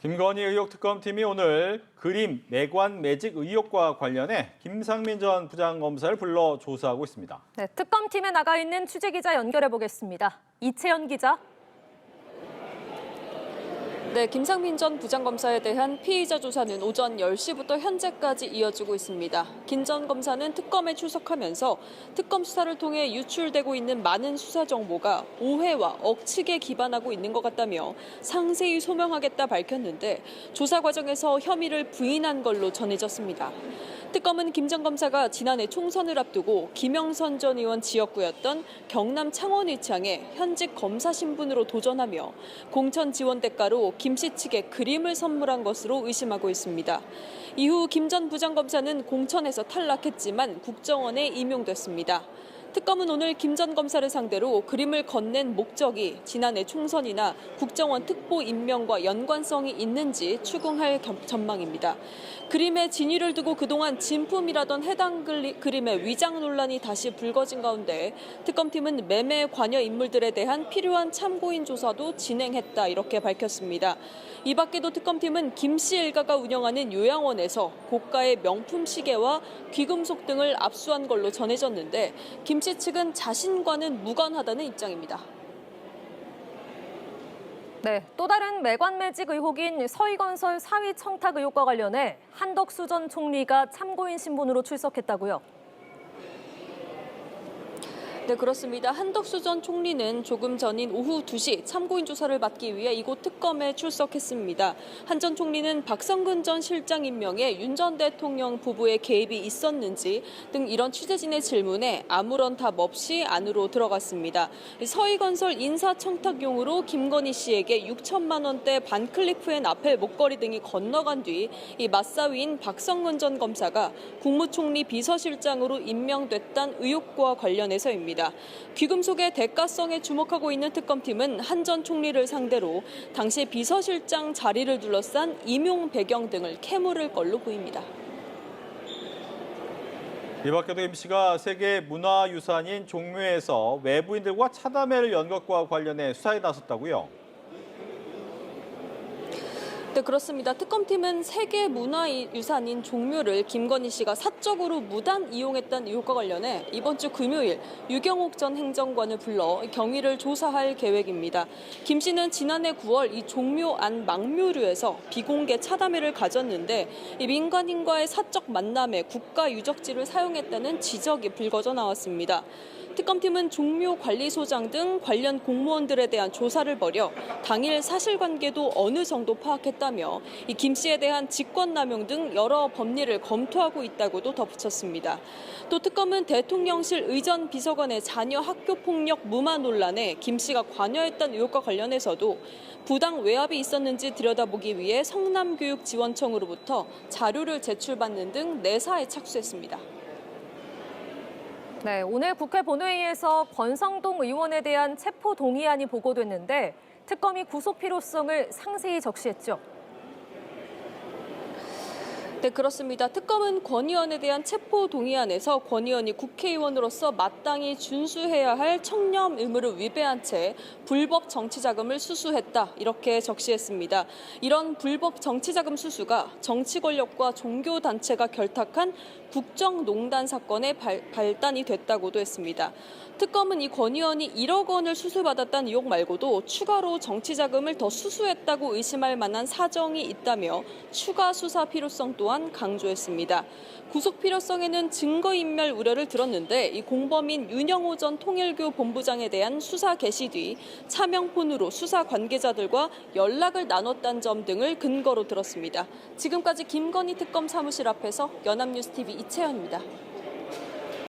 김건희 의혹 특검팀이 오늘 그림 매관 매직 의혹과 관련해 김상민 전 부장검사를 불러 조사하고 있습니다. 네, 특검팀에 나가 있는 취재기자 연결해 보겠습니다. 이채연 기자. 네, 김상민 전 부장검사에 대한 피의자 조사는 오전 10시부터 현재까지 이어지고 있습니다. 김 전 검사는 특검에 출석하면서 특검 수사를 통해 유출되고 있는 많은 수사 정보가 오해와 억측에 기반하고 있는 것 같다며 상세히 소명하겠다 밝혔는데 조사 과정에서 혐의를 부인한 걸로 전해졌습니다. 특검은 김 전 검사가 지난해 총선을 앞두고 김영선 전 의원 지역구였던 경남 창원의창에 현직 검사 신분으로 도전하며 공천 지원 대가로 김 씨 측에 그림을 선물한 것으로 의심하고 있습니다. 이후 김 전 부장검사는 공천에서 탈락했지만 국정원에 임용됐습니다. 특검은 오늘 김 전 검사를 상대로 그림을 건넨 목적이 지난해 총선이나 국정원 특보 임명과 연관성이 있는지 추궁할 전망입니다. 그림의 진위를 두고 그동안 진품이라던 해당 그림의 위장 논란이 다시 불거진 가운데 특검팀은 매매 관여 인물들에 대한 필요한 참고인 조사도 진행했다 이렇게 밝혔습니다. 이 밖에도 특검팀은 김 씨 일가가 운영하는 요양원에서 고가의 명품 시계와 귀금속 등을 압수한 걸로 전해졌는데 김 씨 측은 자신과는 무관하다는 입장입니다. 네, 또 다른 매관 매직 의혹인 서희건설 사위 청탁 의혹과 관련해 한덕수 전 총리가 참고인 신분으로 출석했다고요? 네, 그렇습니다. 한덕수 전 총리는 조금 전인 오후 2시 참고인 조사를 받기 위해 이곳 특검에 출석했습니다. 한 전 총리는 박성근 전 실장 임명에 윤 전 대통령 부부의 개입이 있었는지 등 이런 취재진의 질문에 아무런 답 없이 안으로 들어갔습니다. 서희건설 인사청탁용으로 김건희 씨에게 6천만 원대 반클리프앤 아펠 목걸이 등이 건너간 뒤 이 맞사위인 박성근 전 검사가 국무총리 비서실장으로 임명됐다는 의혹과 관련해서입니다. 귀금속의 대가성에 주목하고 있는 특검팀은 한 전 총리를 상대로 당시 비서실장 자리를 둘러싼 임용 배경 등을 캐물을 걸로 보입니다. 이 밖에도 김 씨가 세계 문화유산인 종묘에서 외부인들과 차담회를 연 것과 관련해 수사에 나섰다고요? 네, 그렇습니다. 특검팀은 세계 문화유산인 종묘를 김건희 씨가 사적으로 무단 이용했다는 의혹과 관련해 이번 주 금요일 유경옥 전 행정관을 불러 경위를 조사할 계획입니다. 김 씨는 지난해 9월 이 종묘 안 망묘류에서 비공개 차담회를 가졌는데 이 민간인과의 사적 만남에 국가유적지를 사용했다는 지적이 불거져 나왔습니다. 특검팀은 종묘 관리소장 등 관련 공무원들에 대한 조사를 벌여 당일 사실관계도 어느 정도 파악했다며 이 김 씨에 대한 직권남용 등 여러 법리를 검토하고 있다고도 덧붙였습니다. 또 특검은 대통령실 의전 비서관의 자녀 학교폭력 무마 논란에 김 씨가 관여했다는 의혹과 관련해서도 부당 외압이 있었는지 들여다보기 위해 성남교육지원청으로부터 자료를 제출받는 등 내사에 착수했습니다. 네, 오늘 국회 본회의에서 권성동 의원에 대한 체포 동의안이 보고됐는데 특검이 구속 필요성을 상세히 적시했죠. 네, 그렇습니다. 특검은 권 의원에 대한 체포 동의안에서 권 의원이 국회의원으로서 마땅히 준수해야 할 청렴 의무를 위배한 채 불법 정치자금을 수수했다 이렇게 적시했습니다. 이런 불법 정치자금 수수가 정치 권력과 종교단체가 결탁한 국정농단 사건의 발단이 됐다고도 했습니다. 특검은 이 권 의원이 1억 원을 수수받았다는 의혹 말고도 추가로 정치자금을 더 수수했다고 의심할 만한 사정이 있다며 추가 수사 필요성 또한 강조했습니다. 구속 필요성에는 증거인멸 우려를 들었는데 이 공범인 윤영호 전 통일교 본부장에 대한 수사 개시 뒤 차명폰으로 수사 관계자들과 연락을 나눴다는 점 등을 근거로 들었습니다. 지금까지 김건희 특검 사무실 앞에서 연합뉴스TV 이채연입니다.